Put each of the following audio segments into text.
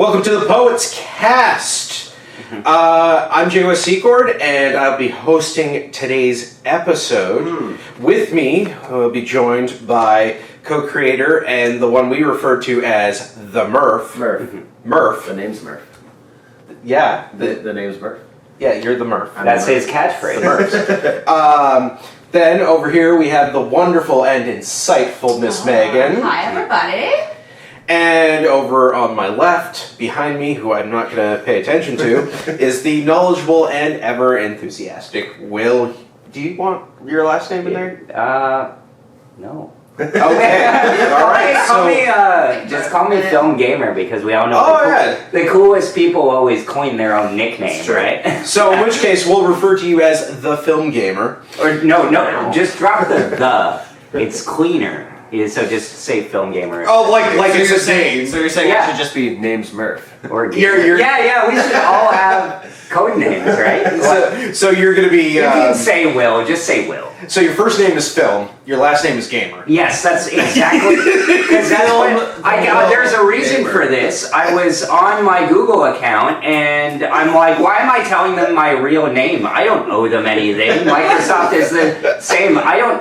Welcome to the Poets Cast. I'm JWes Secord, and I'll be hosting today's episode. With me, I'll be joined by co-creator and the one we refer to as the Murph. Murph. The name's Murph. Yeah. The name's Murph. Yeah, you're the Murph. That's his catchphrase. The Murph. Then over here we have the wonderful and insightful Miss Maegan. Hi, everybody. And over on my left, behind me, who I'm not going to pay attention to, is the knowledgeable and ever enthusiastic Will. Do you want your last name in there? No. Okay. All right. Just call me Film Gamer because we all know the coolest people always coin their own nickname, right? So in which case, we'll refer to you as the Film Gamer. Or no, just drop the. It's cleaner. So just say Film Gamer. Oh, like it's his name. So you're saying it should just be name's Murph? Or You're yeah. We should all have code names, right? So you're going to be. You can say Will. Just say Will. So your first name is Film. Your last name is Gamer. Yes, that's exactly. Because that's what there's a reason for this. I was on my Google account, and I'm like, why am I telling them my real name? I don't owe them anything. Microsoft is the same. I don't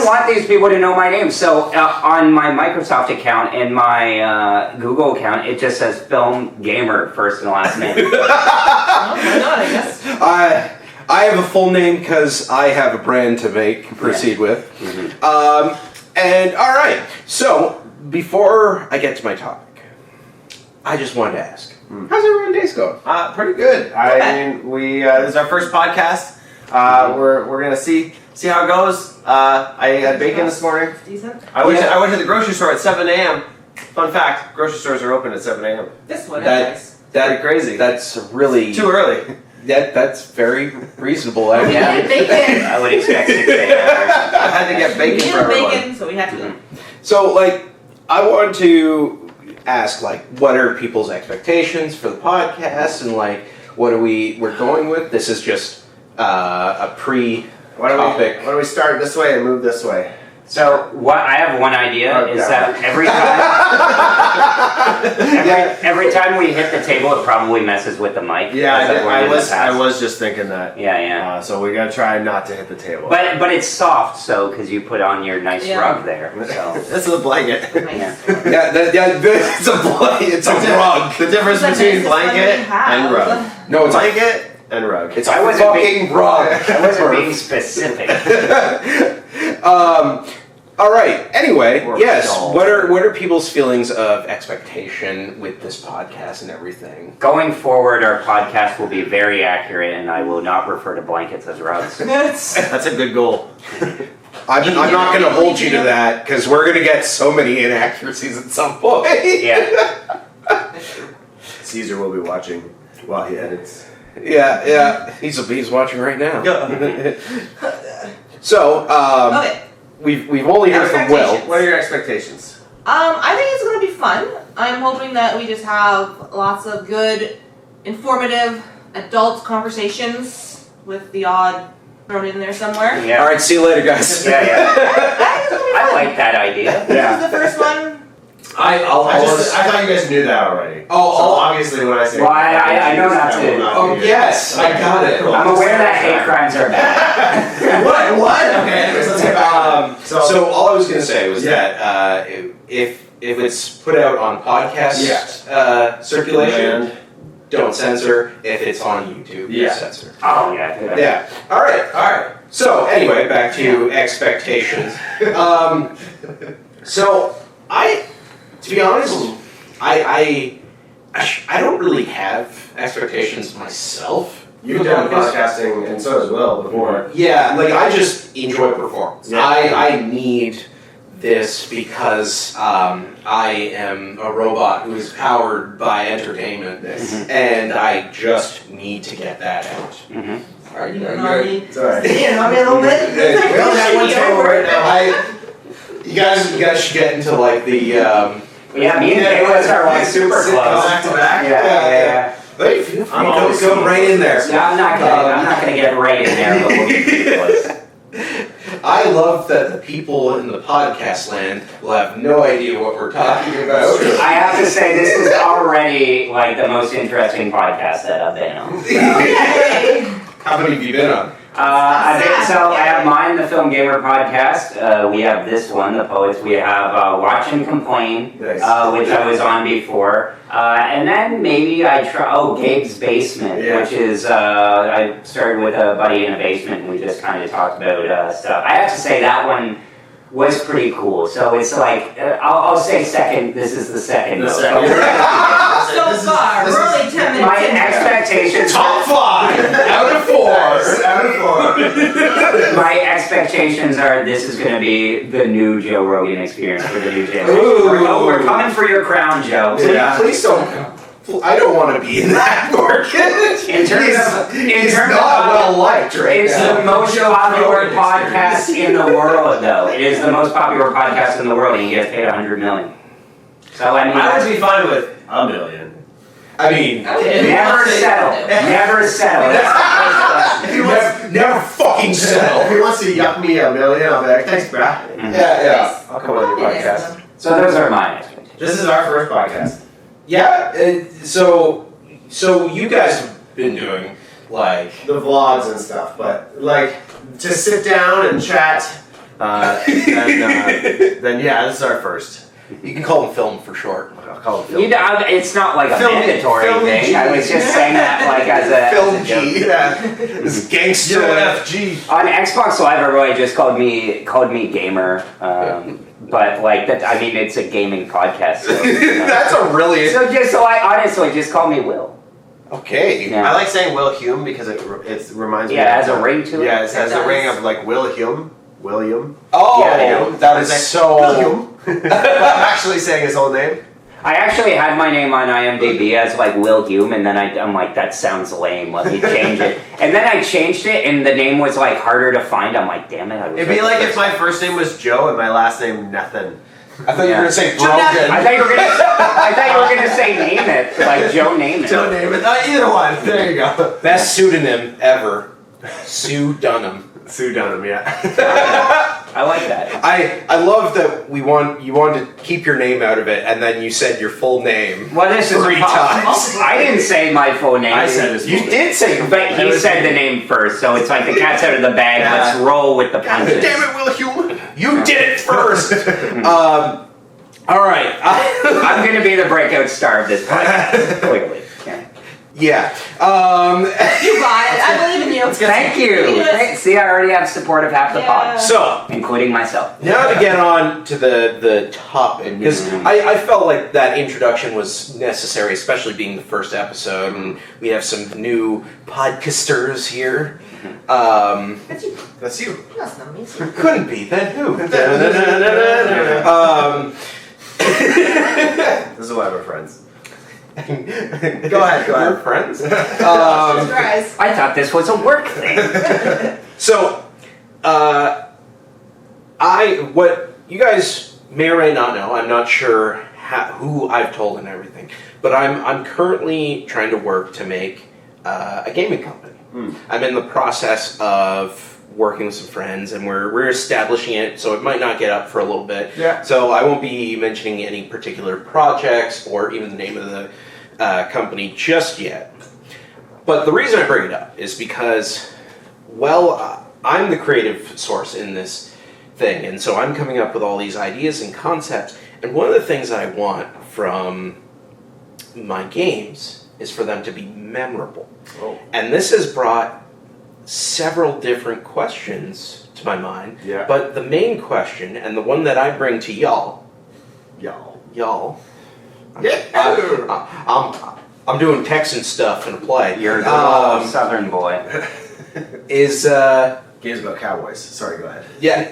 want these people to know my name. So on my Microsoft account and my Google account, it just says Film Gamer first and last name. Oh my god, I guess. I have a full name because I have a brand to proceed with. And all right, so before I get to my topic, I just wanted to ask, how's everyone's days going? Pretty good. I mean, this is our first podcast. We're gonna see how it goes. I had bacon this morning. Decent. I went to the grocery store at 7 a.m. Fun fact: grocery stores are open at 7 a.m. This one is nice. Pretty crazy. That's really too early. That's very reasonable. We needed bacon. I would expect 6 a.m. I had to get bacon for everyone. Bacon, so we had to. So, I wanted to ask, what are people's expectations for the podcast, and what we're going with? This is just a pre-topic. Why don't we start this way and move this way? So I have one idea is that every time we hit the table, it probably messes with the mic. Yeah, I was just thinking that. Yeah. So we gotta try not to hit the table. But it's soft, because you put on your nice rug there. So. This is a blanket. It's a blanket. It's a rug. The difference between blanket and rug. No, it's blanket and rug. It's a fucking rug. I wasn't being specific. All right. Anyway, yes. Doll. What are people's feelings of expectation with this podcast and everything? Going forward, our podcast will be very accurate, and I will not refer to blankets as rugs. That's a good goal. I'm not going to hold you to that because we're going to get so many inaccuracies at some point. Yeah. Caesar will be watching while he edits. Yeah. He's watching right now. So, Okay. We've only heard from Will. What are your expectations? I think it's going to be fun. I'm hoping that we just have lots of good, informative, adult conversations with the odd thrown in there somewhere. Yeah. All right, see you later, guys. Yeah. I think it's going to be fun. I like that idea. This is the first one. I thought you guys knew that already. So obviously when I say... Well, I know not to... Oh, yes, I got it. I'm aware that hate crimes are bad. What? Okay, anyways, let's get back. So all I was going to say was that if it's put out on podcast circulation, don't censor. If it's on YouTube, censor. Oh, yeah. Yeah. All right. So anyway, back to expectations. To be honest, I don't really have expectations myself. You've done podcasting, and so has Will before. Yeah, I just enjoy performance. Yeah. I need this because I am a robot who is powered by entertainment, and I just need to get that out. Mm-hmm. Are you Sorry. Yeah, a little bit. We only have one table right now. You guys should get into the. Yeah, me and JWes are super close. Back to back? Yeah. Wait, go right in there. No, I'm not gonna get right in there, but we'll be pretty close. I love that the people in the podcast land will have no idea what we're talking about. I have to say, this is already like the most interesting podcast that I've been on. How many have you been on? I have mine, the Film Gamer podcast. We have this one, the Poets. We have Watch and Complain, Nice. which I was on before. And then maybe I try, Gabe's Basement, which is, I started with a buddy in a basement and we just kind of talked about stuff. I have to say that one was pretty cool. So it's like, I'll say second, this is the second. The most. second. So far, we're only 10 minutes My in. expectations... Top 5 out of 4. Out of 4. My expectations are this is going to be the new Joe Rogan experience for the new generation. Ooh. We're coming for your crown, Joe. Yeah. Please don't. I don't want to be in that market. In terms of, He's not well liked right it's now. the most popular podcast in the world, though. It is the most popular podcast in the world, and he gets paid $100 million. So I mean, I would be fine with $1 million. I mean, never settle. Never settle. That's the first question. never fucking settle. If he wants to yuck me $1 million, I'll be like, thanks, bro. Yeah. I'll come on your podcast. So those are my expectations. This is our first podcast. Yeah. So you guys have been doing like The vlogs and stuff, but like to sit down and chat, then yeah, this is our first. you can call them film for short. I'll call it film. It's not like a Film- mandatory film thing. G. I was just saying that like as a Film joke. G. Yeah. This is gangster. FG. On Xbox Live, everybody just called me gamer, but like that. I mean, it's a gaming podcast. So, That's a really I honestly just call me Will. okay. Yeah. I like saying Will Hume because it reminds me. Yeah, it of, has a ring to it. Yeah, it has It a ring does. of like William. Oh, Yeah, I know. that is so. William. But I'm actually saying his whole name. I actually had my name on IMDb as like Will Hume, and then I'm like, that sounds lame. Let me change it. And then I changed it, and the name was like harder to find. I'm like, damn it. I was It'd be like if my first name was Joe and my last name Nathan. I thought you were gonna say I broken. thought you were gonna say name it, like Joe name it. Joe name it. Either one. There you go. Best pseudonym ever. Sue Dunham. Sue Dunham, yeah. I like that. I love that you wanted to keep your name out of it, and then you said your full name. Well, this is 3 times. I didn't say my full name. I said his You full name. did say, But he said the name first, so it's like the cat's out of the bag. Yeah. Let's roll with the punches. damn it, Will Hume! You did it first. All right. I'm going to be the breakout star of this podcast, clearly. Yeah. Yeah. You got it. I believe in you. Thank you. Yes. See, I already have support of half the Yeah. pod, So including myself. now to get on to the topic, because I felt like that introduction was necessary, especially being the first episode, and we have some new podcasters here. That's you. That's you. That's not me. Couldn't be, then who? This is why we're friends. Go ahead. We're friends. Surprise. I thought this was a work thing. So, what you guys may or may not know, I'm not sure who I've told and everything, but I'm currently trying to work to make a gaming company. I'm in the process of working with some friends, and we're establishing it, so it might not get up for a little bit. Yeah. So I won't be mentioning any particular projects or even the name of the company just yet. But the reason I bring it up is because, I'm the creative source in this thing, and so I'm coming up with all these ideas and concepts, and one of the things that I want from my games is for them to be memorable. Oh. And this has brought several different questions to my mind, Yeah. but the main question, and the one that I bring to y'all, Yeah. I'm doing Texan stuff in a play. You're the little southern boy. Is Games about cowboys. Sorry, go ahead. yeah.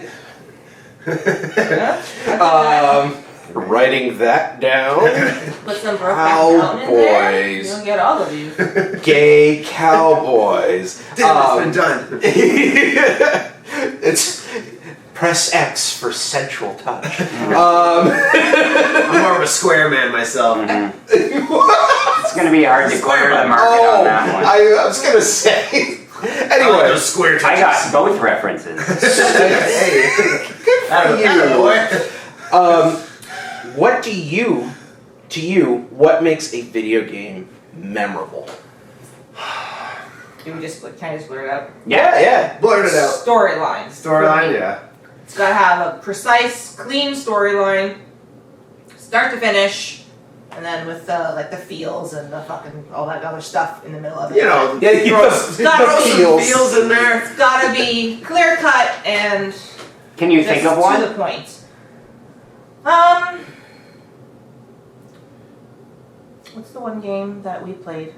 Writing that down. Put some broke down in there. Cowboys. You'll get all of these. Gay cowboys. Damn, it's been done. It's press X for sensual touch. I'm more of a square man myself. It's going to be hard to clear the market on that one. I was gonna say, Anyway, those square I got both references. Hey, what do you, what makes a video game memorable? Do we just kind of blur it out? Yeah. Blurt it out. Storyline. Storyline, yeah. It's got to have a precise, clean storyline, start to finish, and then with the feels and the fucking all that other stuff in the middle of it. You know, Yeah, throw some feels in there. It's got to be clear cut and Can you just think of to one? the point. What's the one game that we played?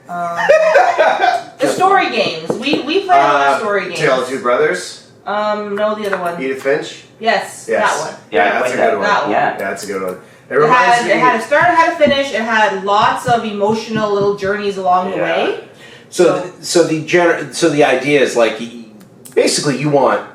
The story games. We played a lot of story games. Tale of Two Brothers. No, the other one. Edith Finch. Yes, that one. Yeah, that's a good one. That one. Yeah. That's a good one. It It reminds me. had a start, it had a finish. It had lots of emotional little journeys along the way. So the idea is like, basically you want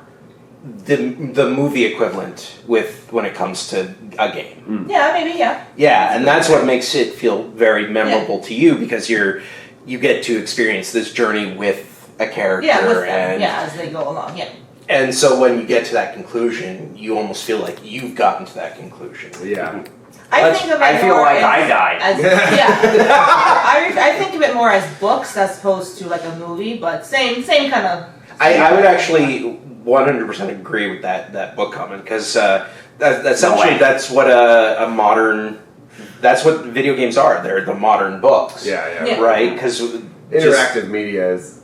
the movie equivalent when it comes to a game. Yeah, maybe. Yeah. Yeah, and that's what makes it feel very memorable to you, because you get to experience this journey with a character. Yeah, with them. And As they go along. Yeah. and so when you get to that conclusion, you almost feel like you've gotten to that conclusion. Yeah. I think of it I feel more like as, I died. I think of it more as books as opposed to like a movie, but same kind of. I would actually 100% agree with that book comment, because essentially that's what a modern, that's what video games are. They're the modern books. Yeah. Right? Because Interactive media is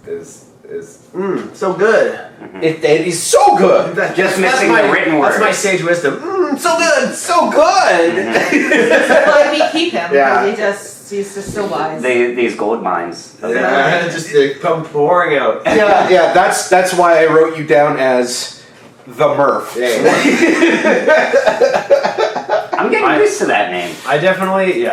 so good. it is so good. Just missing the written word. That's my sage wisdom. So good. So good. Why we keep him? Yeah. Because he's just so wise. These gold mines. Yeah, just come pouring out. Yeah. That's why I wrote you down as the Murph. I'm getting used to that name. I definitely,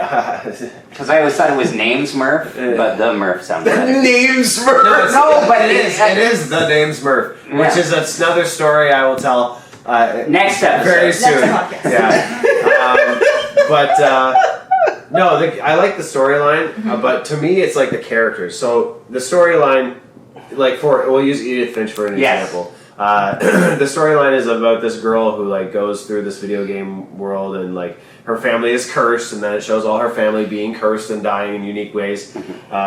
Because I always thought it was names Murph, but the Murph sounds better. Name's Murph. It is the name's Murph, which is another story I will tell Next episode. very soon. Next podcast. No, I like the storyline, but to me it's like the characters. So the storyline, we'll use Edith Finch for an example. The storyline is about this girl who goes through this video game world, and her family is cursed, and then it shows all her family being cursed and dying in unique ways.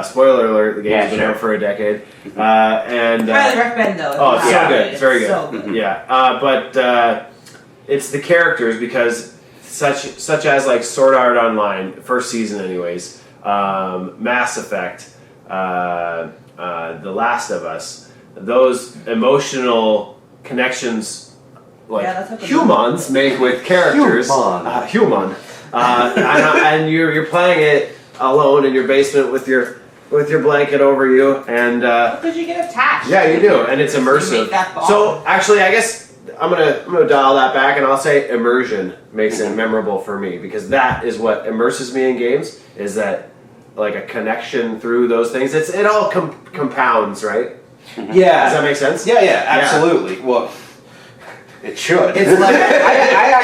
Spoiler alert: the game's been out for a decade. And highly recommend though. oh, it's so good! It's very good. So good. Yeah, but it's the characters, because such as Sword Art Online, first season anyways, Mass Effect, The Last of Us. Those emotional connections, humans make with characters, and you're playing it alone in your basement with your blanket over you, and Because you get attached. yeah, you do, and it's immersive. You make that bond. So actually, I guess I'm gonna dial that back, and I'll say immersion makes it memorable for me, because that is what immerses me in games. Is that a connection through those things? It all compounds, right? Yeah. Does that make sense? Yeah, absolutely. Well, it should. It's like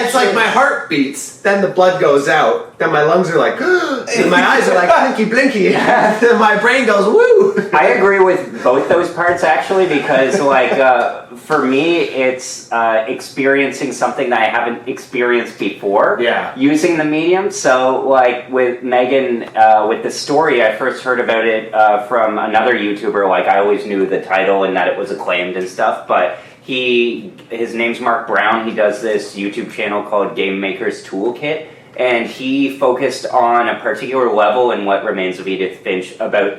it's like my heart beats, then the blood goes out, then my lungs are like, and my eyes are like blinky blinky, then my brain goes woo. I agree with both those parts actually, because for me it's experiencing something that I haven't experienced before. Yeah. Using the medium. So with Maegan, with the story, I first heard about it from another YouTuber. I always knew the title and that it was acclaimed and stuff, but his name's Mark Brown. He does this YouTube channel called Game Maker's Toolkit, and he focused on a particular level in What Remains of Edith Finch about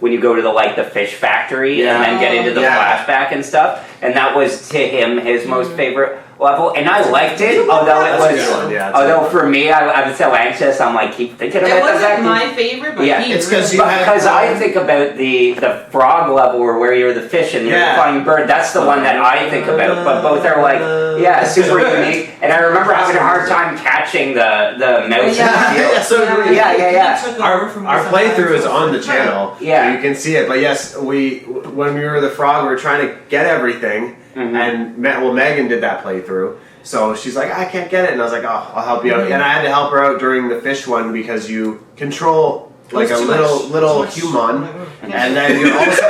when you go to the fish factory and then get into the flashback and stuff, and that was to him his most favorite level, and I liked it, although for me I was so anxious, I'm keep thinking about It that. wasn't my favorite, but It's because I think about the frog level, or where you're the fish and you're the flying bird. That's the one that I think about. But both are super unique. And I remember having a hard time catching the mouse and the shield. Our playthrough is on the channel, Yeah. so you can see it. But yes, when we were the frog, we were trying to get everything, and Maegan did that playthrough. So she's like, I can't get it, and I was like, oh, I'll help you out. And I had to help her out during the fish one, because you control a little human, and then you're also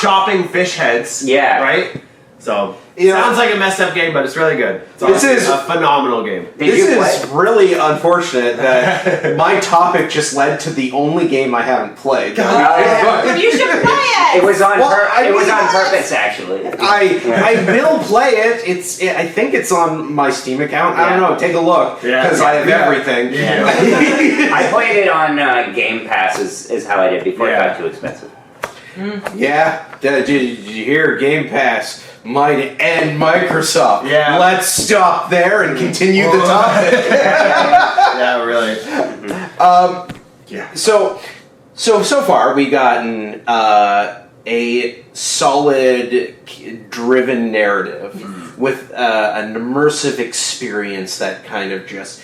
chopping fish heads. Yeah. Right? So, You know, sounds like a messed up game, but it's really good. It's This is a phenomenal game. This is really unfortunate that my topic just led to the only game I haven't played. But you should play it. It was on. Well, I it was mean, on purpose, actually. I will play it. I think it's on my Steam account. I don't know. Take a look because I have everything. I played it on Game Pass. Is how I did before it got too expensive. Yeah. Did you hear? Game Pass might end Microsoft. Yeah. Let's stop there and continue the topic. Yeah, really. Yeah. So far we gotten a solid driven narrative with an immersive experience that kind of just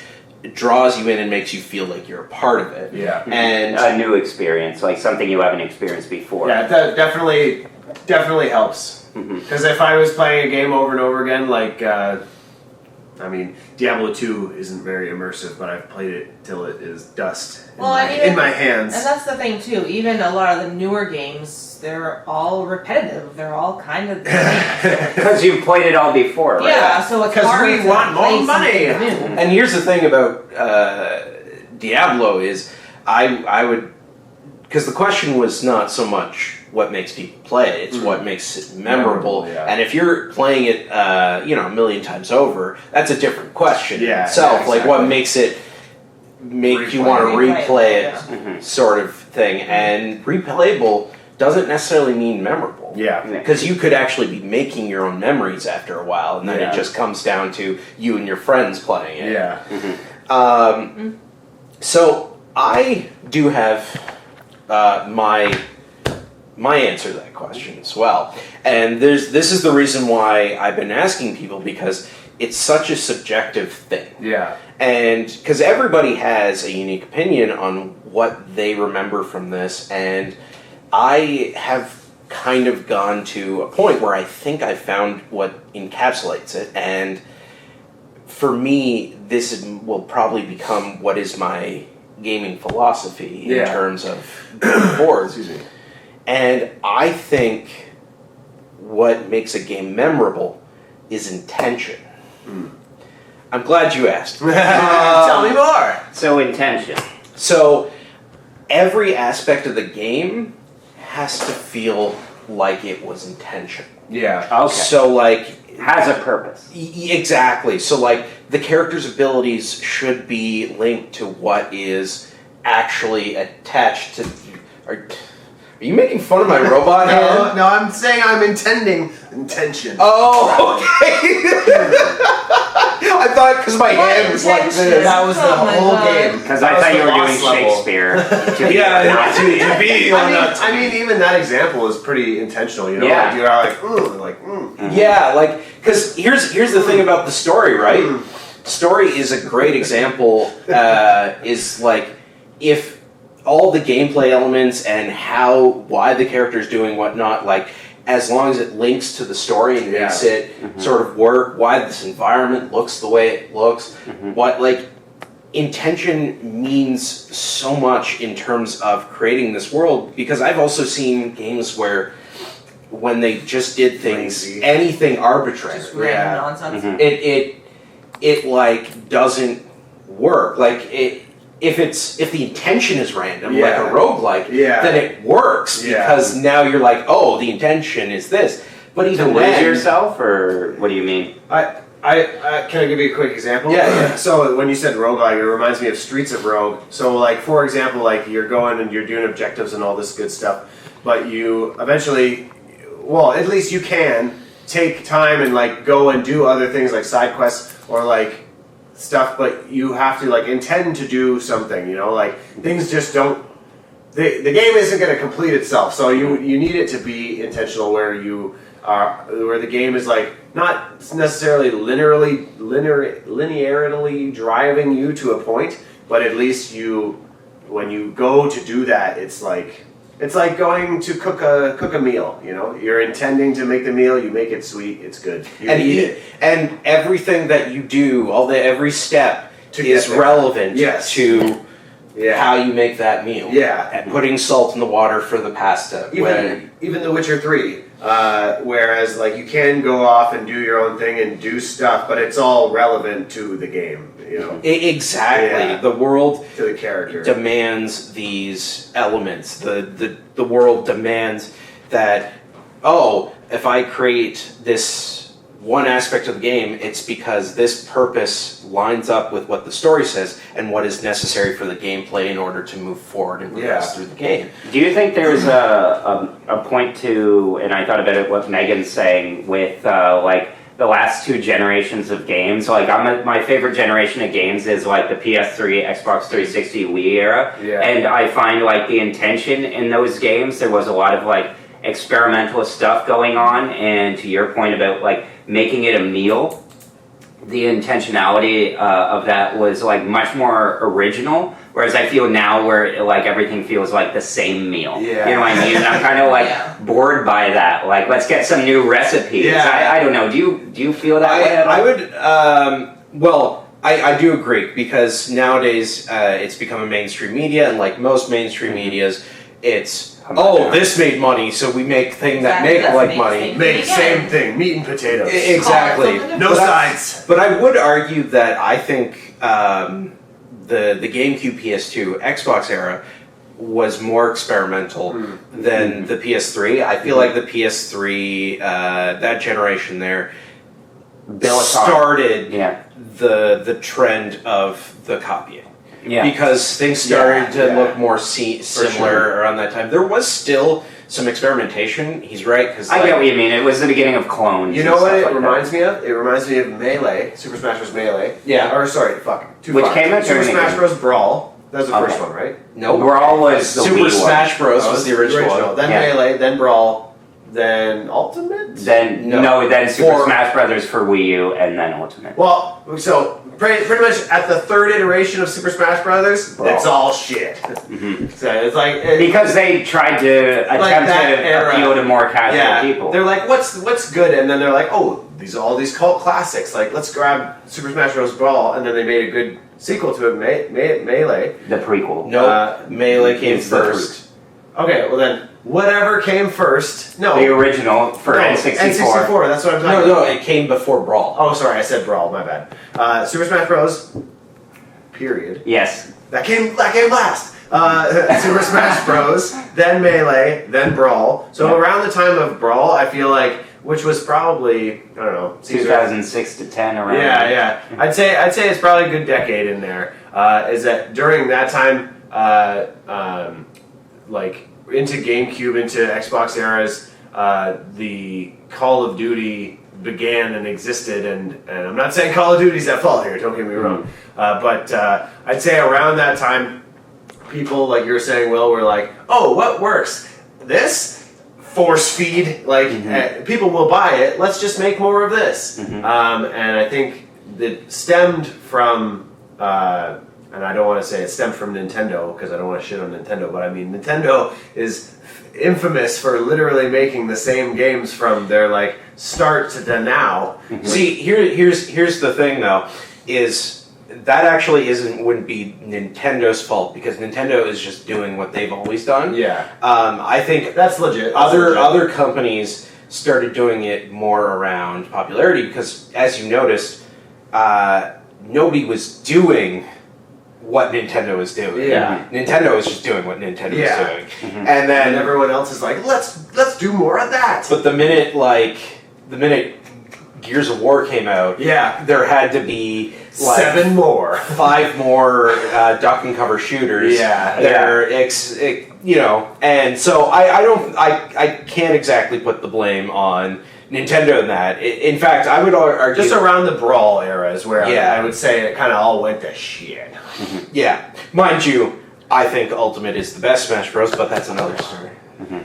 draws you in and makes you feel like you're a part of it. Yeah. And A new experience, like something you haven't experienced before. Yeah, that definitely helps. Because if I was playing a game over and over again, like, I mean, Diablo 2 isn't very immersive, but I've played it till it is dust in my hands. And that's the thing too. Even a lot of the newer games, they're all repetitive. They're all kind of the same. Because you've played it all before, right? Yeah, so it's 'Cause hard we to want more play money. something new. And here's the thing about Diablo is I would, because the question was not so much what makes people play it, it's what makes it memorable. Yeah. And if you're playing it, a million times over, that's a different question in itself. exactly. Like what makes it make you want to replay it, sort of thing. And replayable doesn't necessarily mean memorable. Yeah. Because you could actually be making your own memories after a while, and then it just comes down to you and your friends playing it. Yeah. So I do have my answer to that question as well, and this is the reason why I've been asking people, because it's such a subjective thing. Yeah. And because everybody has a unique opinion on what they remember from this, and I have kind of gone to a point where I think I found what encapsulates it, and for me, this will probably become what is my gaming philosophy in terms of going forward. Excuse me. And I think what makes a game memorable is intention. I'm glad you asked. Tell me more. So intention. So every aspect of the game has to feel like it was intentional. Yeah. Okay. So like Has a purpose. Exactly. So like the character's abilities should be linked to what is actually attached to. Are you making fun of my robot hand? No, I'm saying I'm intending intention. Oh, okay. I thought because my hand was like this. That was the Oh my whole God. game. Because I thought you were doing Shakespeare. To be on that. I mean, even that example is pretty intentional. You know, Yeah. like, you're like, Yeah, like because here's the thing about the story, right? Story is a great example. Is like if all the gameplay elements and why the character's doing whatnot, like as long as it links to the story and makes it sort of work, why this environment looks the way it looks, what like intention means so much in terms of creating this world, because I've also seen games where when they just did things, anything arbitrary, Just random nonsense. it like doesn't work. Like if the intention is random, like a roguelike, then it works because now you're like, oh, the intention is this. But even To lose then, yourself, or what do you mean? I can I give you a quick example? Yeah. So when you said roguelike, it reminds me of Streets of Rogue. So like, for example, like you're going and you're doing objectives and all this good stuff, but you eventually, well, at least you can take time and like go and do other things like side quests or like stuff, but you have to like intend to do something, you know, like things just don't, the game isn't going to complete itself, so you need it to be intentional where you are, where the game is like not necessarily linearly driving you to a point, but at least when you go to do that, it's like going to cook a meal, you know? You're intending to make the meal, you make it sweet, it's good. You eat it. And everything that you do, every step To is get there. relevant Yes. to how you make that meal. Yeah. And putting salt in the water for the pasta. Even The Witcher 3, whereas like you can go off and do your own thing and do stuff, but it's all relevant to the game, you know. Exactly. Yeah. The world To the character. demands these elements. The world demands that, oh, if I create this one aspect of the game, it's because this purpose lines up with what the story says and what is necessary for the gameplay in order to move forward and progress through the game. Do you think there's a point to, and I thought about it, what Megan's saying with like the last 2 generations of games? Like my favorite generation of games is like the PS3, Xbox 360, Wii era, and I find like the intention in those games, there was a lot of like experimental stuff going on, and to your point about like making it a meal, the intentionality of that was like much more original, whereas I feel now where like everything feels like the same meal. You know what I mean? And I'm kind of like bored by that. Like, let's get some new recipes. I don't know. Do you feel that way at all? I would, I do agree, because nowadays it's become a mainstream media, and like most mainstream medias, it's this made money, so we make things that make like money. Make same thing, meat and potatoes. Exactly. No sides. But I would argue that I think the GameCube, PS2, Xbox era was more experimental than the PS3. I feel like the PS3, that generation there, started the trend of the copying. Because things started to look more similar around that time. There was still some experimentation. He's right, because I get what you mean. It was the beginning of clones. You know what it reminds me of? It reminds me of Melee, Super Smash Bros. Melee. Yeah. Or sorry, Which came out Super Smash Bros. Brawl. That was the first one, right? No, Brawl was the Super Wii Smash Bros. Was the original one. Then Melee, then Brawl, then Ultimate? Then Super Smash Brothers for Wii U, and then Ultimate. Well, so pretty much at the 3rd iteration of Super Smash Brothers, it's all shit. So it's like because they tried to attempt to appeal to more casual people. They're like, what's good? And then they're like, oh, these are all these cult classics. Like, let's grab Super Smash Bros. Brawl, and then they made a good sequel to it, Melee. The prequel. No, Melee came first. Okay, well then, whatever came first. No. The original for N64. N64, that's what I'm talking about. No, it came before Brawl. Oh, sorry, I said Brawl, my bad. Super Smash Bros. Period. Yes. That came last. Super Smash Bros. Then Melee, then Brawl. So around the time of Brawl, I feel like, which was probably, I don't know, 2006 to 10 around. Yeah. I'd say it's probably a good decade in there. Is that during that time, like into GameCube, into Xbox eras, the Call of Duty began and existed, and I'm not saying Call of Duty's at fault here, don't get me wrong, but I'd say around that time, people, like you were saying, Will, were like, oh, what works? This? Force feed, like, people will buy it, let's just make more of this. And I think that stemmed from, and I don't want to say it stemmed from Nintendo, because I don't want to shit on Nintendo, but I mean, Nintendo is infamous for literally making the same games from their, like, start to now. See, here's the thing, though, is that actually wouldn't be Nintendo's fault, because Nintendo is just doing what they've always done. Yeah. I think that's legit. Other companies started doing it more around popularity, because, as you noticed, nobody was doing what Nintendo was doing. Yeah. Nintendo was just doing what Nintendo was doing. And then and everyone else is like, let's do more of that. But the minute Gears of War came out, there had to be like 7 more, 5 more duck and cover shooters. And so I can't exactly put the blame on Nintendo in that. In fact, I would argue just around the Brawl era is where I would say it kind of all went to shit. Yeah, mind you, I think Ultimate is the best Smash Bros, but that's another story.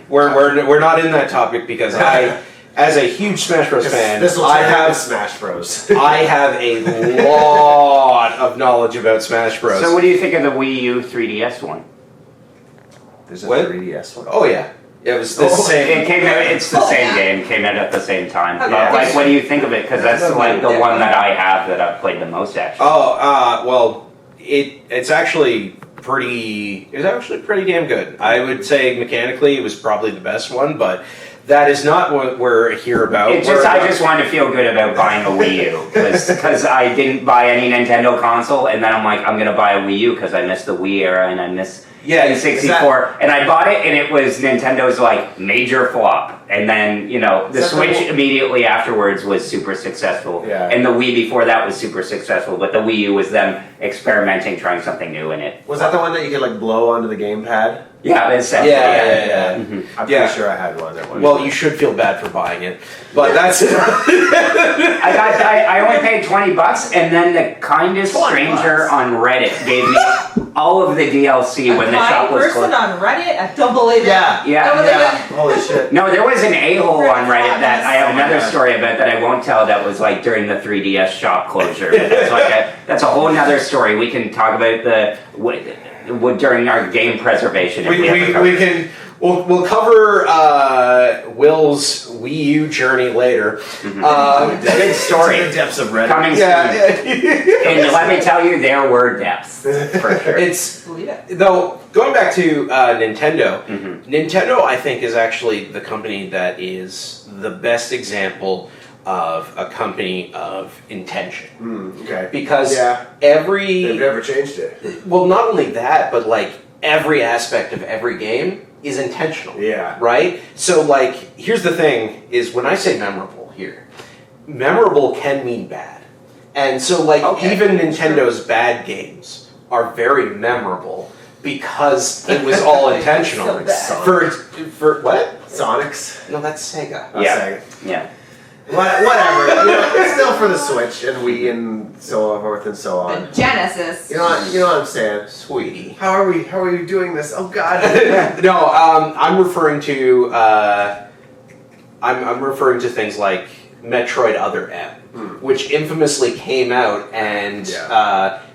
We're not in that topic, because as a huge Smash Bros fan, I have Smash Bros. I have a lot of knowledge about Smash Bros. So what do you think of the Wii U 3DS one? There's a 3DS one. Oh yeah. It was the same. It came out. It's the same game. Came out at the same time. Okay. Like, what do you think of it? Because that's like the one that I have that I've played the most, actually. Oh, well, it's actually actually pretty damn good. I would say mechanically it was probably the best one, but that is not what we're here about. I just wanted to feel good about buying a Wii U because I didn't buy any Nintendo console, and then I'm like, I'm gonna buy a Wii U because I miss the Wii era and I miss N64, and I bought it, and it was Nintendo's like major flop, and then the Switch immediately afterwards was super successful, and the Wii before that was super successful, but the Wii U was them experimenting, trying something new in it. Was that the one that you could like blow onto the gamepad? Yeah, essentially. Yeah. Mm-hmm. I'm pretty sure I had one at one. Well, you should feel bad for buying it, but that's it. I only paid $20, and then the kindest stranger on Reddit gave me all of the DLC when the shop was closed. A person on Reddit? I don't believe it. Yeah. Holy shit. No, there was an a-hole on Reddit that I have another story about that I won't tell. That was like during the 3DS shop closure. That's a whole nother story. We can talk about during our game preservation. We'll cover Will's Wii U journey later. Mm-hmm. Good story. To the depths of Reddit. Coming soon. And let me tell you, there were depths for sure. Though going back to Nintendo. Mm-hmm. Nintendo, I think, is actually the company that is the best example of a company of intention. Okay. Because they've never changed it. Well, not only that, but like every aspect of every game is intentional. Yeah. Right? So like, here's the thing, is when I say memorable here, memorable can mean bad. And so like, even Nintendo's bad games are very memorable because it was all intentional. For what? Sonics? No, that's Sega. Sega. Yeah. Whatever. It's still for the Switch and Wii and so forth and so on. The Genesis. You know what I'm saying, sweetie. How are we doing this? Oh God. No, I'm referring to I'm referring to things like Metroid Other M, which infamously came out and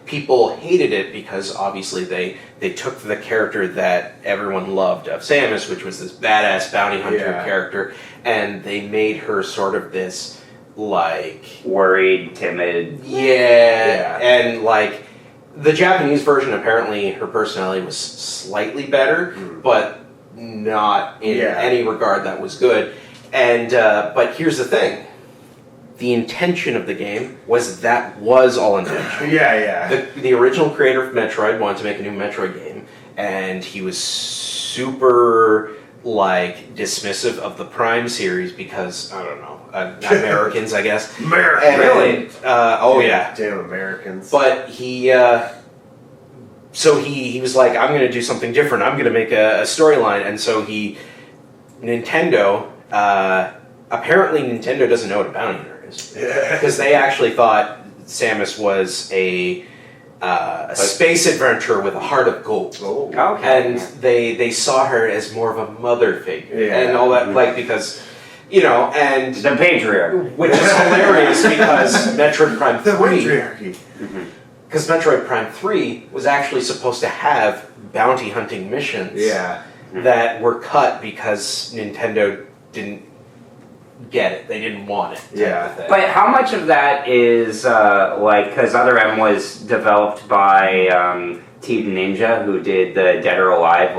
people hated it because obviously they took the character that everyone loved of Samus, which was this badass bounty hunter character, and they made her sort of this like worried, timid. And like the Japanese version, apparently her personality was slightly better, but not in any regard that was good. And but here's the thing. The intention of the game was all intentional. The original creator of Metroid wanted to make a new Metroid game, and he was super like dismissive of the Prime series because I don't know, Americans, I guess. Really? Damn Americans. But he was like, I'm going to do something different. I'm going to make a storyline, and so Nintendo. Apparently, Nintendo doesn't know what a bounty hunter is because they actually thought Samus was a space adventurer with a heart of gold. And they saw her as more of a mother figure and all that, like because and the patriarch, which is hilarious because Metroid Prime 3, patriarchy. Because Metroid Prime 3 was actually supposed to have bounty hunting missions that were cut because Nintendo didn't get it. They didn't want it. But how much of that is because Other M was developed by Team Ninja, who did the Dead or Alive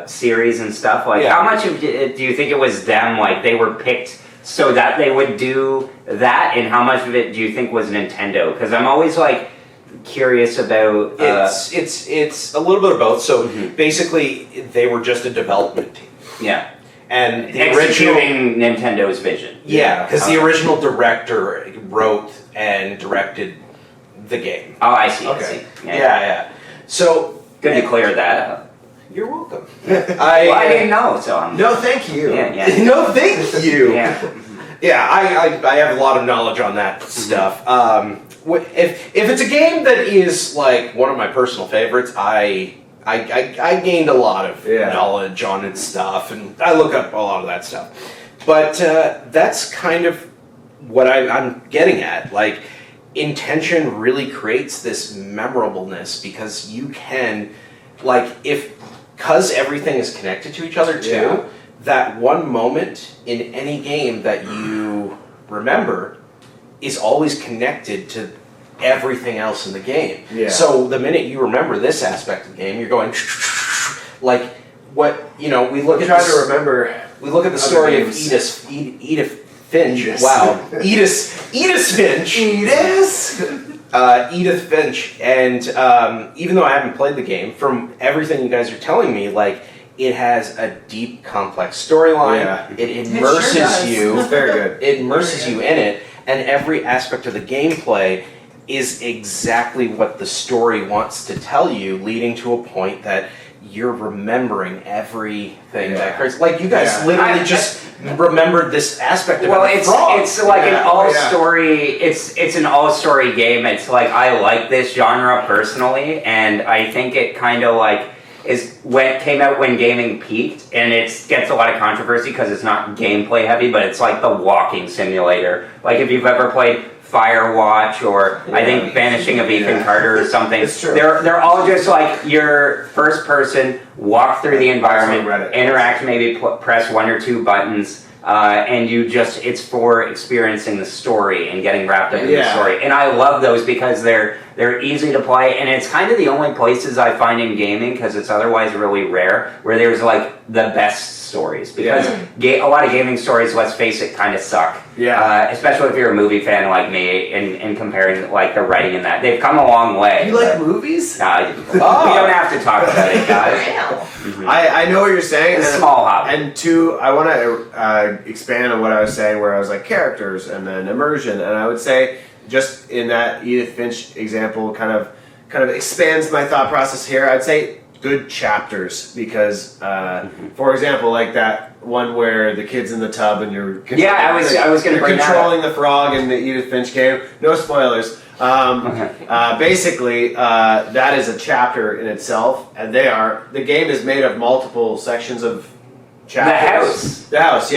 series and stuff. How much of it do you think it was them? Like they were picked so that they would do that, and how much of it do you think was Nintendo? Because I'm always like curious about. It's a little bit of both. So basically, they were just a development team. Yeah. And the executing Nintendo's vision. Yeah, because the original director wrote and directed the game. Oh, I see. Okay. I see. Yeah. So good to clear that up. You're welcome. I didn't know, so I'm. No, thank you. No, thank you. Yeah. I have a lot of knowledge on that stuff. If it's a game that is like one of my personal favorites, I gained a lot of knowledge on its stuff, and I look up a lot of that stuff. But that's kind of what I'm getting at. Like, intention really creates this memorableness because you can, because everything is connected to each other too, that one moment in any game that you remember is always connected to everything else in the game. Yeah. So the minute you remember this aspect of the game, you're going like what we look at. We look at the story of Edith Finch. Edith. Wow, Edith Finch. Edith Finch, and even though I haven't played the game, from everything you guys are telling me, like it has a deep, complex storyline. Yeah. It immerses you. It's very good. It immerses you in it, and every aspect of the gameplay is exactly what the story wants to tell you, leading to a point that you're remembering everything that occurs. Like you guys literally just remembered this aspect of it. It's like an all story. It's an all story game. It's like I like this genre personally, and I think it kind of like came out when gaming peaked, and it gets a lot of controversy because it's not gameplay heavy, but it's like the walking simulator. Like if you've ever played Firewatch or I think Vanishing of Ethan Carter or something. It's true. They're all just like your first person, walk through the environment, interact, maybe press one or two buttons, and it's for experiencing the story and getting wrapped up in the story. And I love those because they're easy to play, and it's kind of the only places I find in gaming, because it's otherwise really rare, where there's like the best stories. Because a lot of gaming stories, let's face it, kind of suck. Yeah. Especially if you're a movie fan like me, and comparing like the writing in that. They've come a long way. You like movies? We don't have to talk about it, guys. I know what you're saying. It's a small hobby. And two, I want to expand on what I was saying, where I was like characters and then immersion, and I would say just in that Edith Finch example, kind of expands my thought process here. I'd say good chapters, because for example, like that one where the kid's in the tub and you're I was going to bring controlling the frog in the Edith Finch game. No spoilers. Basically, that is a chapter in itself, and the game is made of multiple sections of chapters. The house,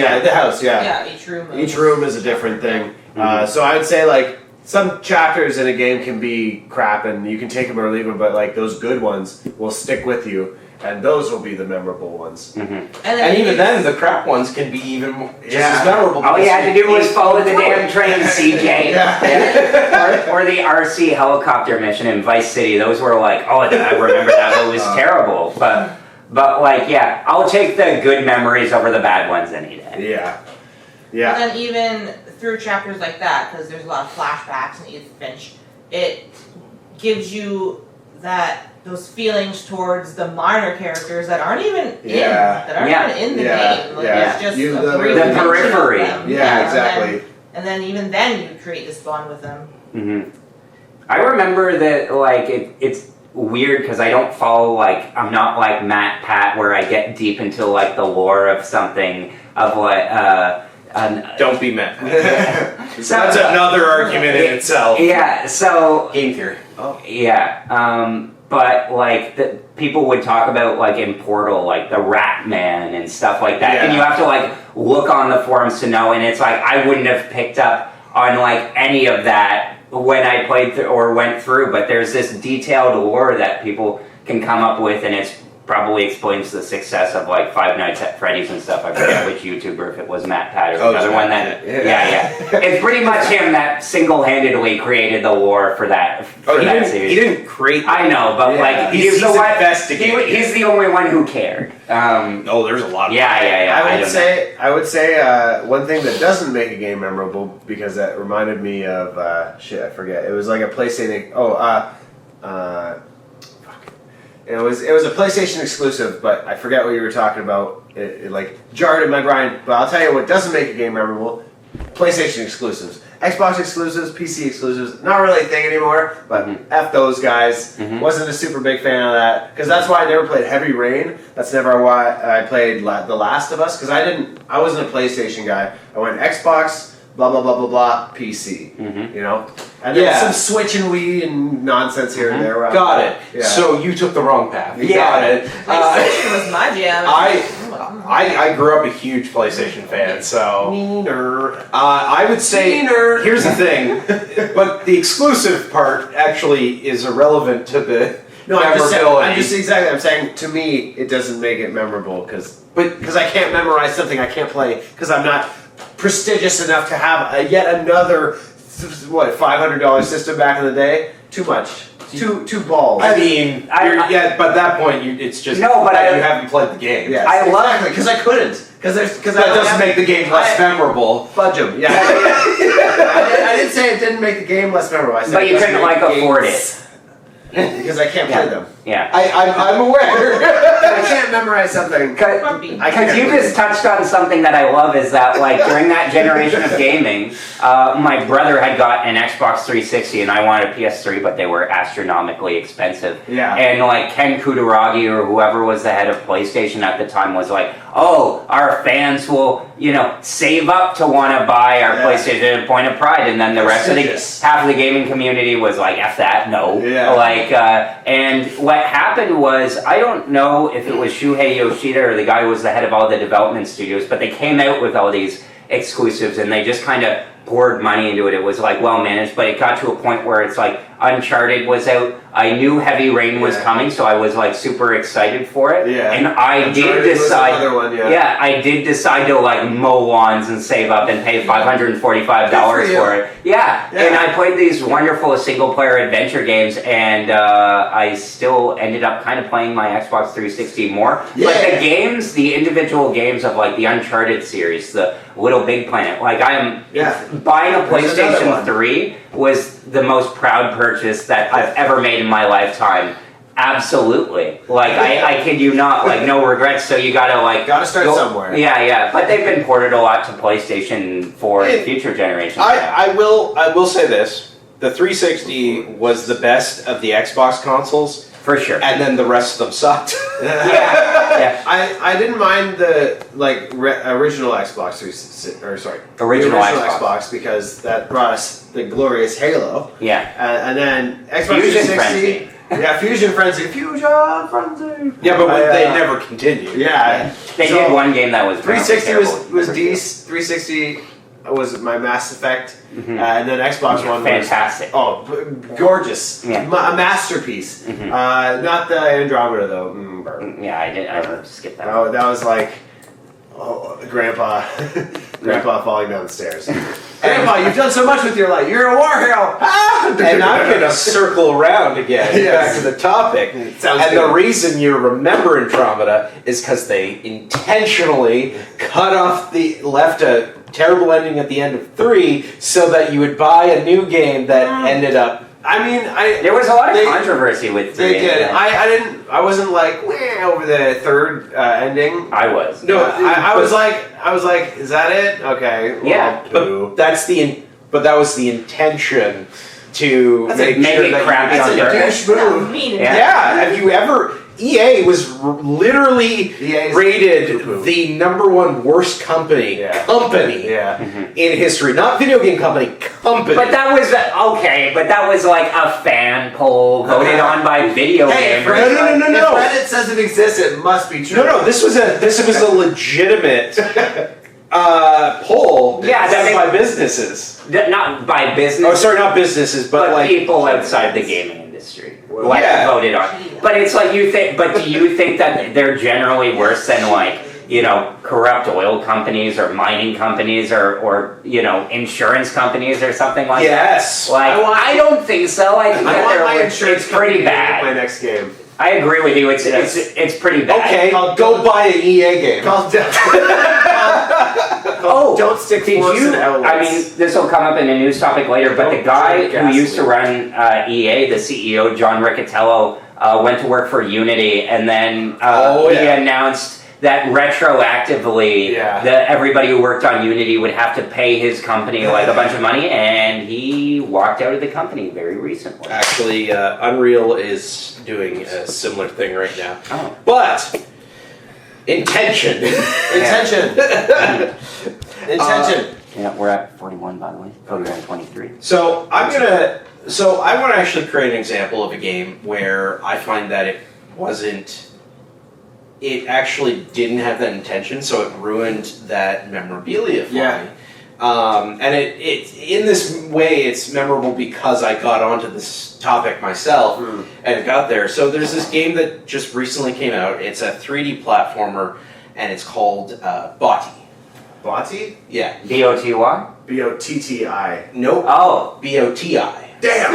Yeah, each room. Each room is a different thing. So I would say like some chapters in a game can be crap and you can take them or leave them, but like those good ones will stick with you, and those will be the memorable ones. And even then, the crap ones can be even just as memorable. All you had to do was follow the damn train, CJ. Or the RC helicopter mission in Vice City. Those were like, I remember that. It was terrible. But like, I'll take the good memories over the bad ones any day. Yeah. And then even through chapters like that, because there's a lot of flashbacks in Edith Finch, it gives you those feelings towards the minor characters that aren't even in the game. Like, it's just the periphery. Yeah, exactly. And then even then you create this bond with them. I remember that like it's weird because I don't follow, like, I'm not like MatPat where I get deep into like the lore of something of what don't be mad. So that's another argument in itself. Yeah, so game theory. But like people would talk about like in Portal, like the Rat Man and stuff like that, and you have to like look on the forums to know. And it's like I wouldn't have picked up on like any of that when I played or went through. But there's this detailed lore that people can come up with, and it's probably explains the success of like Five Nights at Freddy's and stuff. I forget which YouTuber, if it was MatPat or another one that. It's pretty much him that single-handedly created the lore for that. He didn't create. I know, but like he's the one. He's the only one who cared. There's a lot of. I would say one thing that doesn't make a game memorable, because that reminded me of I forget. It was like a PlayStation. It was a PlayStation exclusive, but I forget what you were talking about. It like jarred in my brain. But I'll tell you what doesn't make a game memorable: PlayStation exclusives, Xbox exclusives, PC exclusives. Not really a thing anymore. But F those guys. Wasn't a super big fan of that, because that's why I never played Heavy Rain. That's never why I played The Last of Us, because I wasn't a PlayStation guy. I went Xbox, blah blah blah blah blah, PC. You know. And then some Switch and Wii and nonsense here and there. Got it. Yeah. So you took the wrong path. Got it. PlayStation was my jam. I grew up a huge PlayStation fan, so Meaner. I would say Meaner. Here's the thing, but the exclusive part actually is irrelevant to the memorability. I'm saying to me it doesn't make it memorable because I can't memorize something I can't play because I'm not prestigious enough to have yet another what, $500 system back in the day? Too much. Two balls. I mean, yeah, but at that point, it's just No, but that you haven't played the game. Yes, I love because I couldn't. Because that doesn't make the game less memorable. Fudge them. Yeah. I didn't say it didn't make the game less memorable. I said But you it couldn't doesn't make afford games- it. Because I can't play them. Yeah. I'm aware. I can't memorize something. Because you just touched on something that I love is that, like, during that generation of gaming, my brother had got an Xbox 360 and I wanted a PS3, but they were astronomically expensive. Yeah. And, like, Ken Kutaragi or whoever was the head of PlayStation at the time was like, oh, our fans will, save up to want to buy our PlayStation at a point of pride. And then the rest of half of the gaming community was like, F that, no. Yeah. And what happened was, I don't know if it was Shuhei Yoshida or the guy who was the head of all the development studios, but they came out with all these exclusives and they just kind of poured money into it. It was like well managed, but it got to a point where it's like Uncharted was out. I knew Heavy Rain was coming, so I was like super excited for it. Yeah. And I did decide. I did decide to like mow lawns and save up and pay $545 for it. Yeah. And I played these wonderful single player adventure games, and I still ended up kind of playing my Xbox 360 more. Yeah. But the games, the individual games of like the Uncharted series, the Little Big Planet, like buying a PlayStation 3 was the most proud purchase that I've ever made in my lifetime. Absolutely. Like, I kid you not, like, no regrets, so you gotta start somewhere. Yeah, but they've been ported a lot to PlayStation for future generations. I will say this. The 360 was the best of the Xbox consoles. For sure. And then the rest of them sucked. Yeah. I didn't mind the original Xbox original Xbox because that brought us the glorious Halo. Yeah. And then Xbox Fusion 360. Frenzy. Yeah, Fusion Frenzy. Yeah, but they never continued. Yeah. They did one game that was 360 was decent. 360 was my Mass Effect. Mm-hmm. And then Xbox One fantastic. was gorgeous. Yeah. A masterpiece. Mm-hmm. Not the Andromeda though. Yeah, I skipped that. Oh, that was like Grandpa falling down the stairs. Grandpa, you've done so much with your life. You're a war hero. And I'm going to circle around again back to the topic. The reason you remember Andromeda is because they intentionally left a terrible ending at the end of 3 so that you would buy a new game that ended up. There was a lot of controversy with 3. They did. I wasn't like over the third ending. I was. No, I was like, is that it? Okay. Yeah. But that was the intention to make sure it that crappy on douche move. Yeah. Have you ever? EA was literally rated the #1 worst company in history. Not video game company. But that was but that was like a fan poll voted on by video gamers. No. If Reddit says it exists, it must be true. No. This was a legitimate poll. Done by businesses. Not by business. Oh, sorry, not businesses, but like people outside the gaming industry. Voted on. But it's like you think. But do you think that they're generally worse than like corrupt oil companies or mining companies or insurance companies or something like that? Yes. Like I don't think so. I think it's pretty bad. My next game. I agree with you. It's pretty bad. Okay, go buy an EA game. Don't stick force in outlets. I mean, this will come up in a news topic later, but the guy who used to run EA, the CEO, John Riccitiello, went to work for Unity, and then he announced that retroactively everybody who worked on Unity would have to pay his company like a bunch of money, and he walked out of the company very recently. Actually, Unreal is doing a similar thing right now. Oh. But intention. Yeah, we're at 41 by the way. We're at 23. So I want to actually create an example of a game where I find that it actually didn't have that intention, so it ruined that memorabilia for me. And it in this way, it's memorable because I got onto this topic myself and it got there. So there's this game that just recently came out. It's a 3D platformer, and it's called Boti. Botti? Yeah. B-O-T-Y? B-O-T-T-I. Nope. Oh. B-O-T-I. Damn!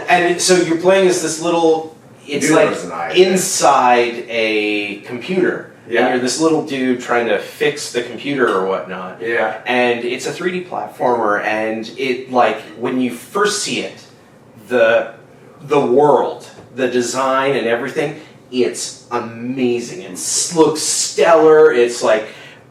And so you're playing as this little. It's Dude, like there's an eye. inside a computer. Yeah. And you're this little dude trying to fix the computer or whatnot. Yeah. And it's a 3D platformer, and it, like, when you first see it, the world, the design and everything, it's amazing. It looks stellar. It's like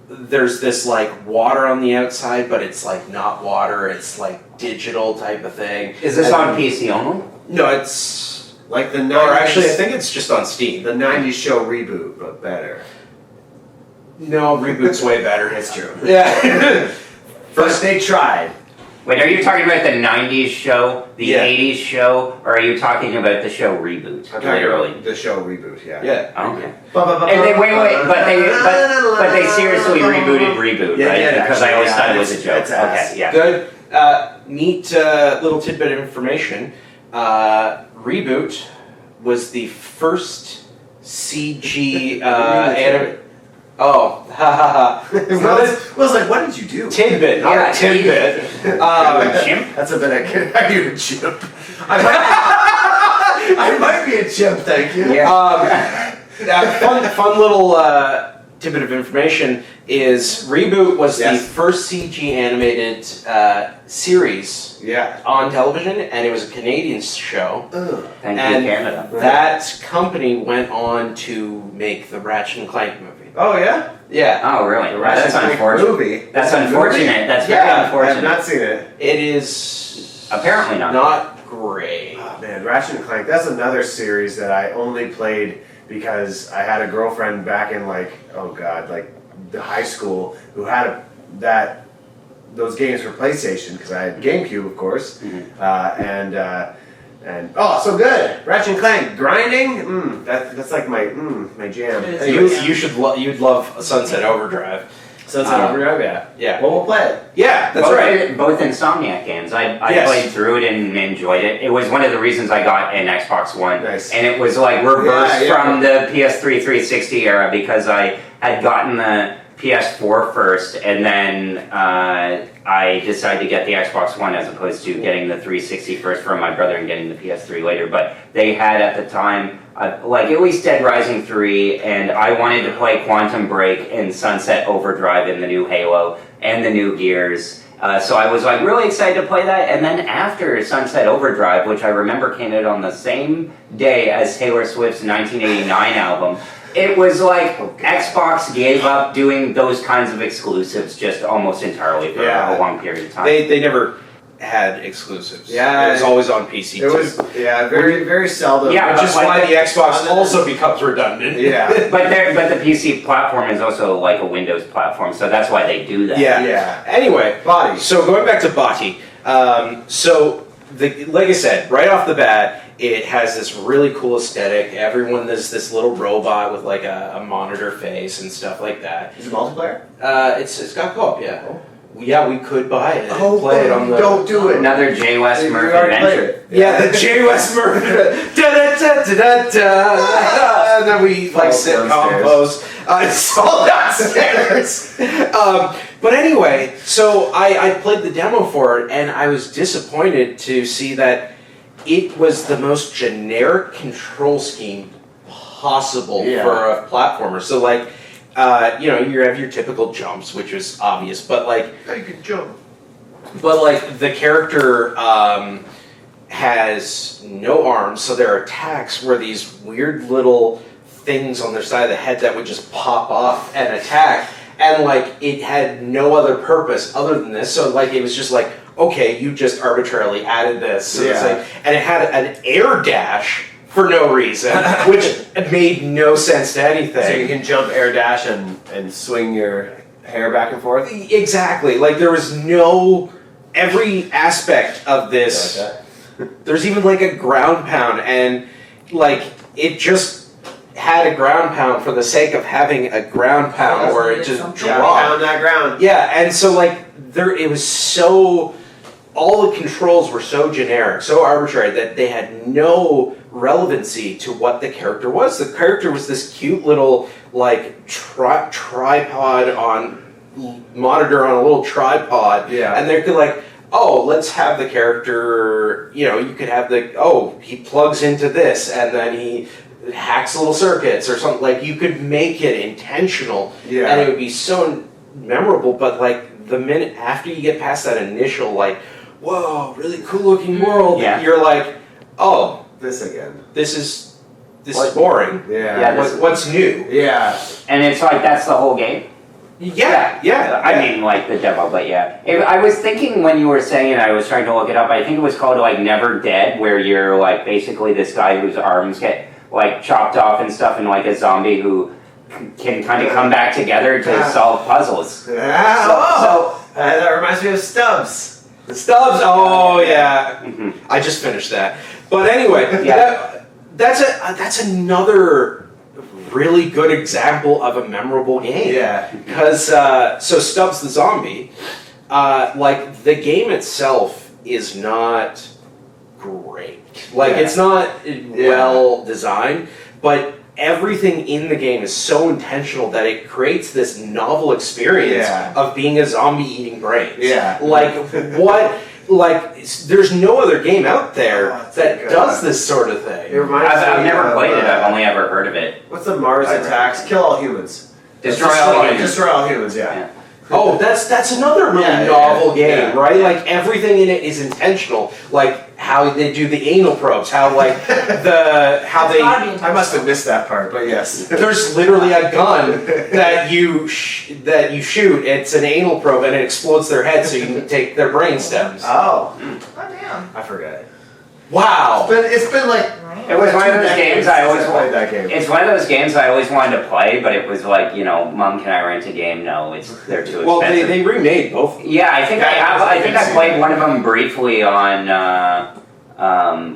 there's this like water on the outside, but it's like not water. It's like digital type of thing. Is this on PC only? No, it's Like the 90s. or actually, I think it's just on Steam. The 90s show reboot, but better. No, Reboot's way better. It's true. Yeah. First they tried. Wait, are you talking about the 90s show, the Yeah. 80s show, or are you talking about the show Reboot? I'm talking Literally. about the show reboot, yeah. Yeah. Okay. And they wait, but they seriously rebooted Reboot, Yeah, right? yeah, Because I always actually, thought it was a it's- joke. it's ass. Okay, yeah. Good. Neat little tidbit of information. Reboot was the first CG anime. Oh, ha ha ha. Will's like, what did you do? Tidbit, not Yeah, a tidbit. Chimp? That's a bit of are you a chimp? I might be a chimp, thank you. Yeah. Fun little tidbit of information is Reboot was Yes. the first CG animated series Yeah. on television, and it was a Canadian show. Thank And you, Canada. that company went on to make the Ratchet and Clank movie. Oh yeah? Yeah, Oh, really? The That's Ratchet and Clank unfortunate. movie. That's a unfortunate. movie? That's very Yeah, I have unfortunate. not seen it. it is Apparently not. not great. Oh man, Ratchet and Clank, that's another series that I only played because I had a girlfriend back in like, oh god, like the high school who had those games for PlayStation because I had GameCube, of course, and oh, so good! Ratchet and Clank grinding, that's like my jam. It is. Anyways, You'd love Sunset Overdrive. Sunset Overdrive, yeah. Yeah. Well, we'll play it. Yeah, that's right. Both Insomniac games. I Yes. played through it and enjoyed it. It was one of the reasons I got an Xbox One. Nice. And it was like reversed Yeah. from the PS3 360 era because I had gotten the PS4 first and then I decided to get the Xbox One as opposed to getting the 360 first from my brother and getting the PS3 later. But they had at the time like at least Dead Rising 3, and I wanted to play Quantum Break and Sunset Overdrive in the new Halo and the new Gears. So I was like really excited to play that, and then after Sunset Overdrive, which I remember came out on the same day as Taylor Swift's 1989 album, it was like Xbox gave up doing those kinds of exclusives just almost entirely for Yeah. a long period of time. They never had exclusives. Yeah. It was always on PC. It was, very seldom. Yeah, Which is but why like the Xbox also becomes redundant. Yeah. but the PC platform is also like a Windows platform, so that's why they do that. Yeah. Yeah. Anyway, Body. so going back to Botti, like I said, right off the bat, it has this really cool aesthetic. Everyone is this little robot with like a monitor face and stuff like that. Is it multiplayer? It's got co-op, yeah. Yeah, we could buy it and Oh, play it on the. don't do it. Another JWes We Murph already played adventure. it. Yeah, the JWes Murph. Da-da-da-da-da-da. And then we like Falls sitcom downstairs. pose. It's all downstairs. But anyway, so I played the demo for it, and I was disappointed to see that it was the most generic control scheme possible Yeah. for a platformer. So like, you have your typical jumps, which is obvious, but like. You can jump. But like the character has no arms, so their attacks were these weird little things on their side of the head that would just pop off and attack, and like it had no other purpose other than this. So like it was just like, okay, you just arbitrarily added this, so it's Yeah. like, and it had an air dash for no reason, which made no sense to anything. So you can jump, air dash, and swing your hair back and forth? Exactly. Like there was no every aspect of this. There's even like a ground pound, and like it just had a ground pound for the sake of having a ground pound, where it just Something. Yeah, dropped. pound that ground. Yeah, and so like it was so all the controls were so generic, so arbitrary that they had no relevancy to what the character was. The character was this cute little like tripod on monitor on a little tripod, and they could like, oh, let's have the character, you could have he plugs into this and then he hacks little circuits or something. Like, you could make it intentional, and it would be so memorable. But like the minute after you get past that initial like, whoa, really cool looking world, you're like, oh, this again. This is boring. What's new? Yeah. And it's like that's the whole game. Yeah. I mean, like the demo, but yeah. I was thinking when you were saying it, I was trying to look it up. I think it was called like Never Dead, where you're like basically this guy whose arms get like chopped off and stuff, and like a zombie who can kind of come back together to solve puzzles. That reminds me of Stubbs. The Stubbs. Oh yeah. I just finished that. But anyway, that's another really good example of a memorable game. Yeah. Because so Stubbs the zombie, like the game itself is not great. Like it's not well designed, but everything in the game is so intentional that it creates this novel experience of being a zombie eating brains. Yeah. Like what? Like, there's no other game out there that does this sort of thing. I've never played it. I've only ever heard of it. What's the Mars attacks? Kill all humans. Destroy all humans. Destroy all humans. Yeah. Oh, that's another really novel game, right? Like everything in it is intentional. Like how they do the anal probes, how I must have missed that part, but yes. There's literally a gun that you shoot. It's an anal probe and it explodes their head, so you can take their brain stems. Oh. Oh damn. I forgot. Wow. It's been like. It was one of those games I always played that game. It's one of those games I always wanted to play, but it was like, Mom, can I rent a game? No, they're too expensive. Well, they remade both. Yeah, I think I played one of them briefly on.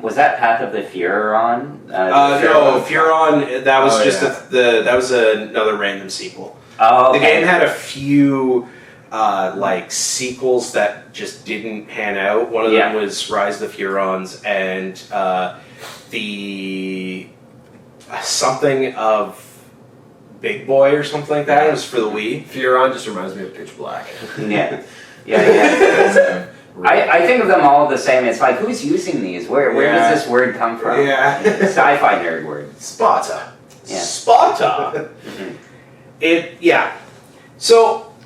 Was that Path of the Furon? No, Furon. That was that was another random sequel. Oh, okay. The game had a few like sequels that just didn't pan out. One of them was Rise of the Furons, and the something of Big Boy or something like that. It was for the Wii. Furon just reminds me of Pitch Black. Yeah. I think of them all the same. It's like, who's using these? Where does this word come from? Yeah. Sci-fi nerd word. Sparta. Yeah. Sparta.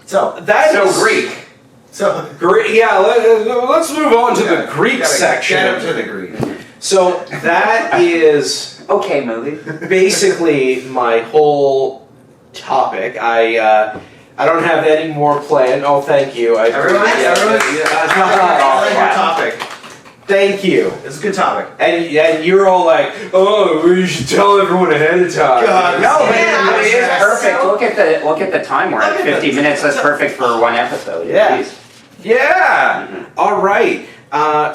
So that is Greek. So Greek. Yeah. Let's move on to the Greek section. Get into the Greek. So that is okay, movie. Basically my whole topic. I don't have any more planned. Oh, thank you. Everyone, I like your topic. Thank you. It's a good topic. And you're all like, oh, we should tell everyone ahead of time. God, no, it is perfect. Look at the time. We're at 50 minutes. That's perfect for one episode. Yeah. Jeez. Yeah. Mm-hmm. All right.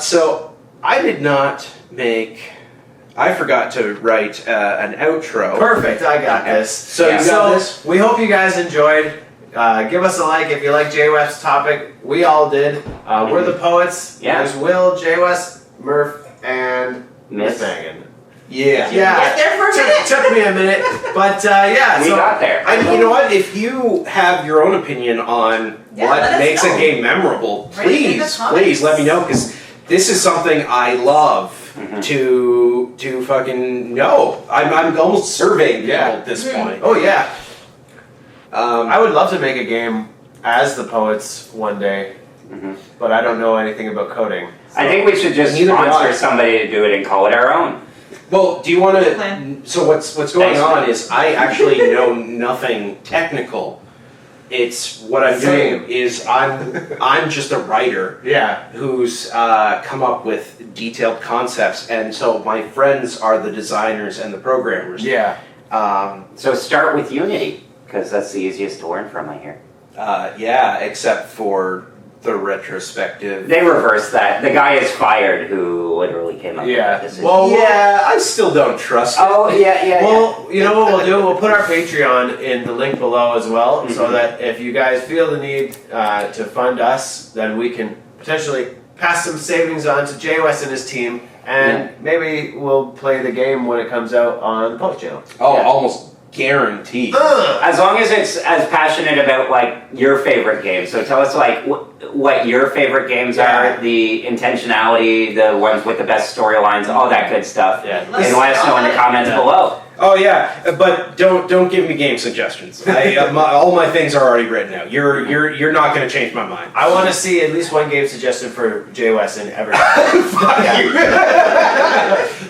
So I did not I forgot to write an outro. Perfect. I got this. So you got this? We hope you guys enjoyed. Give us a like if you like JWes' topic. We all did. We're the poets. Yeah. There's Will, JWes, Murph, and Miss Maegan. Yeah. Get there for a minute. Took me a minute, but we got there. And you know what? If you have your own opinion on what makes a game memorable, please let me know, because this is something I love to fucking know. I'm almost surveying people at this point. Oh yeah. I would love to make a game as the poets one day, but I don't know anything about coding. So. I think we should just sponsor somebody to do it and call it our own. Well, do you want to? So what's going on is I actually know nothing technical. It's what I'm doing is I'm just a writer. Who's come up with detailed concepts, and so my friends are the designers and the programmers. So start with Unity, because that's the easiest to learn from, I hear. Except for the retrospective. They reversed that. The guy is fired who literally came up with that decision. I still don't trust it. Oh, yeah. Well, you know what we'll do? We'll put our Patreon in the link below as well, so that if you guys feel the need to fund us, then we can potentially pass some savings on to JWes and his team and maybe we'll play the game when it comes out on the Post channel. Oh, almost guaranteed. As long as it's as passionate about like your favorite game. So tell us like what your favorite games are, the intentionality, the ones with the best storylines, all that good stuff. Yeah. And let us know in the comments below. Oh yeah, but don't give me game suggestions. All my things are already written out. You're not going to change my mind. I want to see at least one game suggestion for JWes and ever. Fuck you.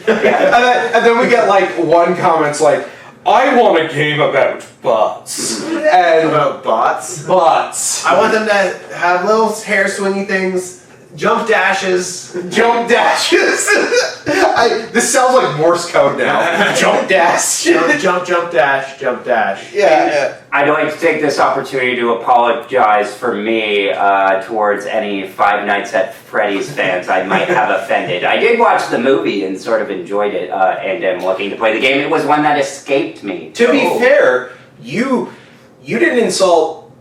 And then we get like one comments like, I want a game about bots. And About bots? bots. I want them to have little hair swingy things, jump dashes. Jump dashes. This sounds like Morse code now. Jump dash. Jump, dash, jump, dash. Yeah. I'd like to take this opportunity to apologize for me towards any Five Nights at Freddy's fans I might have offended. I did watch the movie and sort of enjoyed it and am looking to play the game. It was one that escaped me. To be fair, you didn't insult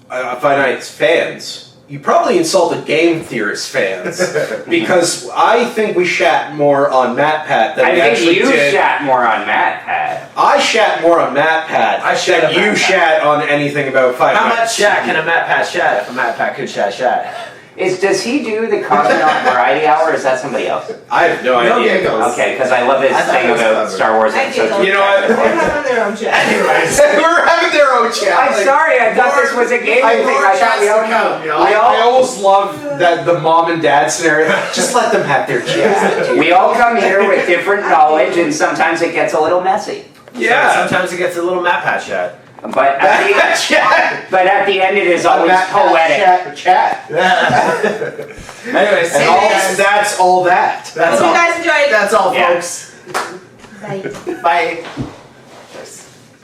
Five Nights fans. You probably insulted Game Theorists fans because I think we shat more on MatPat than we I think actually you did. shat more on MatPat. I shat more on MatPat than you shat on anything about Five How Nights. much shat can a MatPat shat if a MatPat could shat? Does he do the Cosmonaut Variety Hour, or is that somebody else? I have no No idea. giggles. Okay, because I love his I thought thing it was about clever. Star Wars I episode giggle. 2. You know what? They're having their own chat. Anyways. We're having their own chat. I'm sorry, I thought this was a gaming thing. I thought we all I almost love that the mom and dad scenario. Just let them have their chat. We all come here with different knowledge, and sometimes it gets a little messy. Yeah. Sometimes it gets a little MatPat chat. But at the end, it is always poetic. Chat. Anyways, And that's all that. That's Hope all. you guys enjoyed. That's all, Yeah. folks. Bye. Bye.